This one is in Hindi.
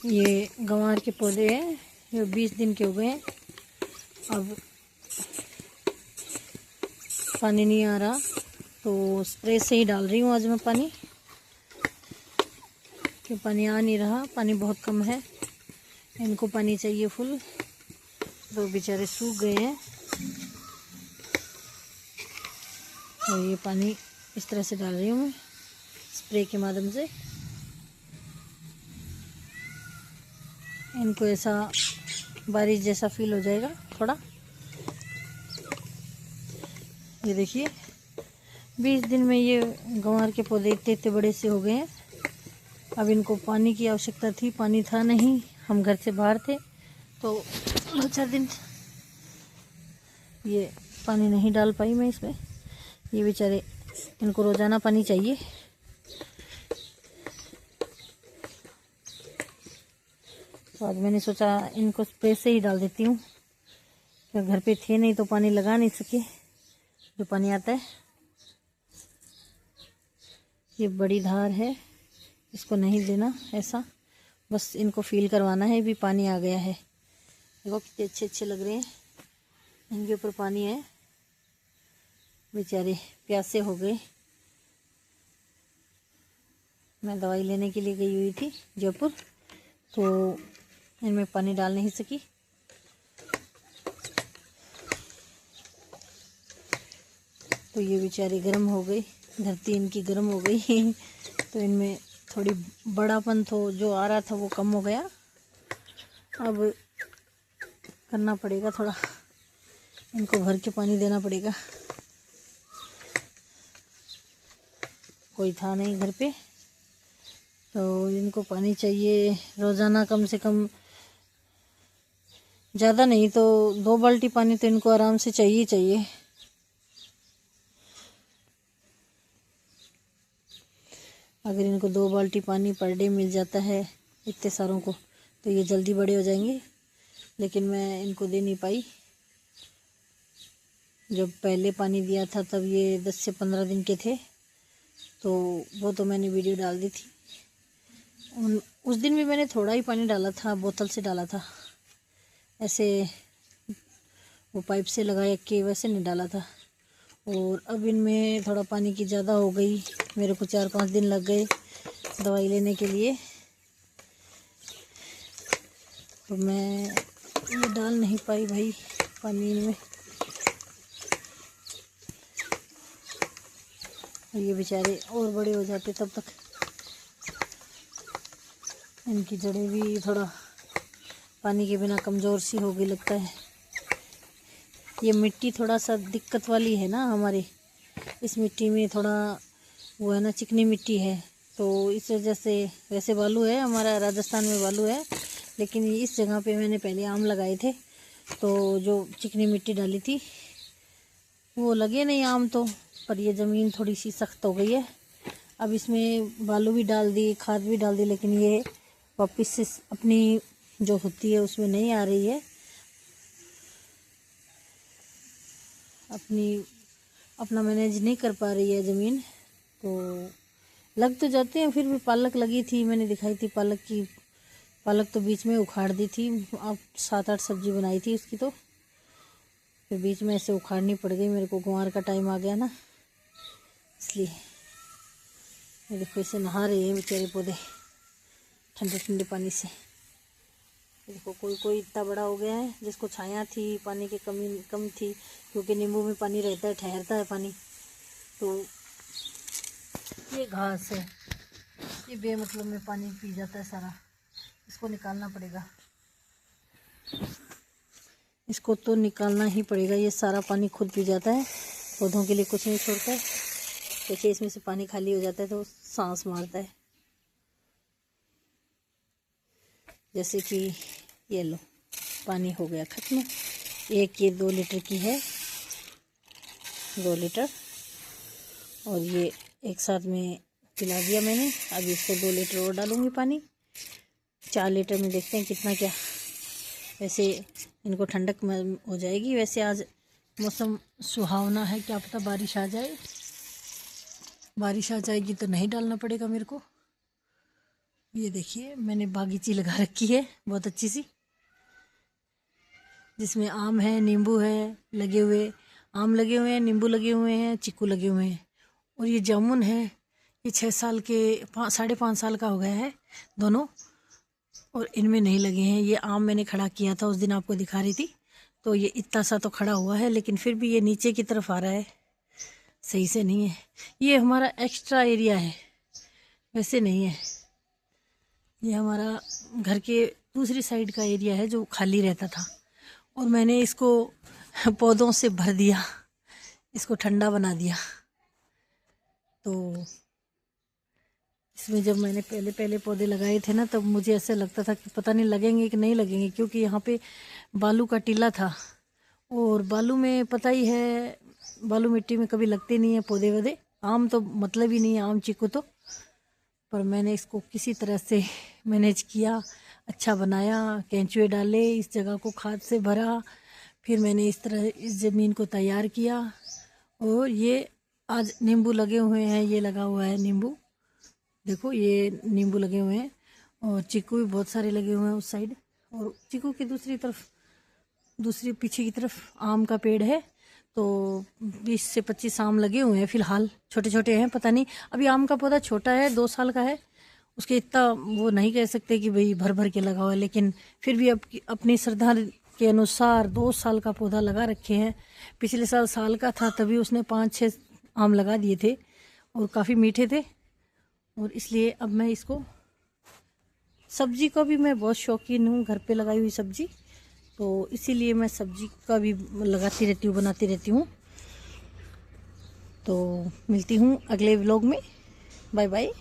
ये गंवार के पौधे हैं, ये 20 दिन के हो गए हैं। अब पानी नहीं आ रहा तो स्प्रे से ही डाल रही हूँ आज मैं पानी, कि पानी आ नहीं रहा, पानी बहुत कम है। इनको पानी चाहिए फुल, तो बेचारे सूख गए हैं। और ये पानी इस तरह से डाल रही हूँ मैं स्प्रे के माध्यम से। इनको ऐसा बारिश जैसा फील हो जाएगा थोड़ा। ये देखिए 20 दिन में ये गंवार के पौधे इतने इतने बड़े से हो गए हैं। अब इनको पानी की आवश्यकता थी, पानी था नहीं, हम घर से बाहर थे तो 2-4 दिन ये पानी नहीं डाल पाई मैं इसमें। ये बेचारे, इनको रोज़ाना पानी चाहिए। तो आज मैंने सोचा इनको स्प्रे से ही डाल देती हूँ, क्योंकि घर पे थे नहीं तो पानी लगा नहीं सके जो पानी आता है। ये बड़ी धार है, इसको नहीं देना ऐसा, बस इनको फील करवाना है भी पानी आ गया है। देखो कितने अच्छे अच्छे लग रहे हैं, इनके ऊपर पानी है। बेचारे प्यासे हो गए। मैं दवाई लेने के लिए गई हुई थी जयपुर, तो इनमें पानी डाल नहीं सकी। तो ये बेचारे गर्म हो गई, धरती इनकी गर्म हो गई तो इनमें थोड़ी बड़ापन तो जो आ रहा था वो कम हो गया। अब करना पड़ेगा थोड़ा, इनको भर के पानी देना पड़ेगा। कोई था नहीं घर पे तो इनको पानी चाहिए रोज़ाना, कम से कम ज़्यादा नहीं तो 2 बाल्टी पानी तो इनको आराम से चाहिए चाहिए। अगर इनको 2 बाल्टी पानी पर डे मिल जाता है इतने सारों को तो ये जल्दी बड़े हो जाएंगे। लेकिन मैं इनको दे नहीं पाई। जब पहले पानी दिया था तब ये 10 से 15 दिन के थे, तो वो तो मैंने वीडियो डाल दी थी। उस दिन भी मैंने थोड़ा ही पानी डाला था, बोतल से डाला था, ऐसे वो पाइप से लगा के वैसे नहीं डाला था। और अब इनमें थोड़ा पानी की ज़्यादा हो गई, मेरे को 4-5 दिन लग गए दवाई लेने के लिए, तो मैं ये डाल नहीं पाई भाई पानी इनमें। ये बेचारे और बड़े हो जाते तब तक। इनकी जड़ें भी थोड़ा पानी के बिना कमज़ोर सी हो गई लगता है। ये मिट्टी थोड़ा सा दिक्कत वाली है ना हमारे, इस मिट्टी में थोड़ा वो है ना, चिकनी मिट्टी है, तो इस वजह से। वैसे बालू है हमारा, राजस्थान में बालू है, लेकिन इस जगह पे मैंने पहले आम लगाए थे तो जो चिकनी मिट्टी डाली थी वो लगे नहीं आम तो, पर ये ज़मीन थोड़ी सी सख्त हो गई है। अब इसमें बालू भी डाल दी, खाद भी डाल दी, लेकिन ये वापस से अपनी जो होती है उसमें नहीं आ रही है, अपना मैनेज नहीं कर पा रही है ज़मीन। तो लग तो जाते हैं, फिर भी पालक लगी थी, मैंने दिखाई थी पालक तो बीच में उखाड़ दी थी। अब 7-8 सब्जी बनाई थी उसकी, तो फिर बीच में ऐसे उखाड़नी पड़ गई मेरे को, गुआर का टाइम आ गया ना इसलिए। ये देखो इसे नहा रहे हैं बेचारे पौधे ठंडे ठंडे पानी से। देखो कोई कोई इतना बड़ा हो गया है, जिसको छाया थी, पानी की कमी कम थी, क्योंकि नींबू में पानी रहता है, ठहरता है पानी। तो ये घास है, ये बेमतलब में पानी पी जाता है सारा, इसको निकालना पड़ेगा, इसको तो निकालना ही पड़ेगा। ये सारा पानी खुद पी जाता है, पौधों के लिए कुछ नहीं छोड़ता है। देखिए इसमें से पानी खाली हो जाता है तो सांस मारता है। जैसे कि ये लो, पानी हो गया ख़त्म। ये 2 लीटर की है, 2 लीटर, और ये एक साथ में पिला दिया मैंने। अब इसको 2 लीटर और डालूँगी पानी, 4 लीटर में देखते हैं कितना क्या। वैसे इनको ठंडक में हो जाएगी। वैसे आज मौसम सुहावना है, क्या पता बारिश आ जाए। बारिश आ जाएगी तो नहीं डालना पड़ेगा मेरे को। ये देखिए मैंने बागीची लगा रखी है बहुत अच्छी सी, जिसमें आम है, नींबू है लगे हुए, आम लगे हुए हैं, नींबू लगे हुए हैं, चीकू लगे हुए हैं। और ये जामुन है, ये 6 साल के 5.5 साल का हो गया है दोनों, और इनमें नहीं लगे हैं। ये आम मैंने खड़ा किया था उस दिन, आपको दिखा रही थी, तो ये इतना सा तो खड़ा हुआ है, लेकिन फिर भी ये नीचे की तरफ आ रहा है, सही से नहीं है। ये हमारा एक्स्ट्रा एरिया है, वैसे नहीं है। ये हमारा घर के दूसरी साइड का एरिया है जो खाली रहता था, और मैंने इसको पौधों से भर दिया, इसको ठंडा बना दिया। तो इसमें जब मैंने पहले पौधे लगाए थे ना, तब मुझे ऐसा लगता था कि पता नहीं लगेंगे कि नहीं लगेंगे, क्योंकि यहाँ पे बालू का टीला था, और बालू में पता ही है, बालू मिट्टी में कभी लगते नहीं है पौधे वौधे। आम तो मतलब ही नहीं है, आम चीकू तो। पर मैंने इसको किसी तरह से मैनेज किया, अच्छा बनाया, केंचुए डाले, इस जगह को खाद से भरा, फिर मैंने इस तरह इस ज़मीन को तैयार किया। और ये आज नींबू लगे हुए हैं, ये लगा हुआ है नींबू, देखो ये नींबू लगे हुए हैं, और चीकू भी बहुत सारे लगे हुए हैं उस साइड, और चीकू की दूसरी तरफ, दूसरी पीछे की तरफ आम का पेड़ है। तो 20 से 25 आम लगे हुए हैं फिलहाल, छोटे छोटे हैं, पता नहीं अभी आम का पौधा छोटा है, 2 साल का है, उसके इतना वो नहीं कह सकते कि भाई भर भर के लगा हुआ है, लेकिन फिर भी अब अपनी श्रद्धा के अनुसार 2 साल का पौधा लगा रखे हैं। पिछले साल का था, तभी उसने 5-6 आम लगा दिए थे, और काफ़ी मीठे थे। और इसलिए अब मैं इसको, सब्जी का भी मैं बहुत शौकीन हूँ, घर पे लगाई हुई सब्जी, तो इसीलिए मैं सब्जी का भी लगाती रहती हूँ, बनाती रहती हूँ। तो मिलती हूँ अगले व्लॉग में, बाय बाय।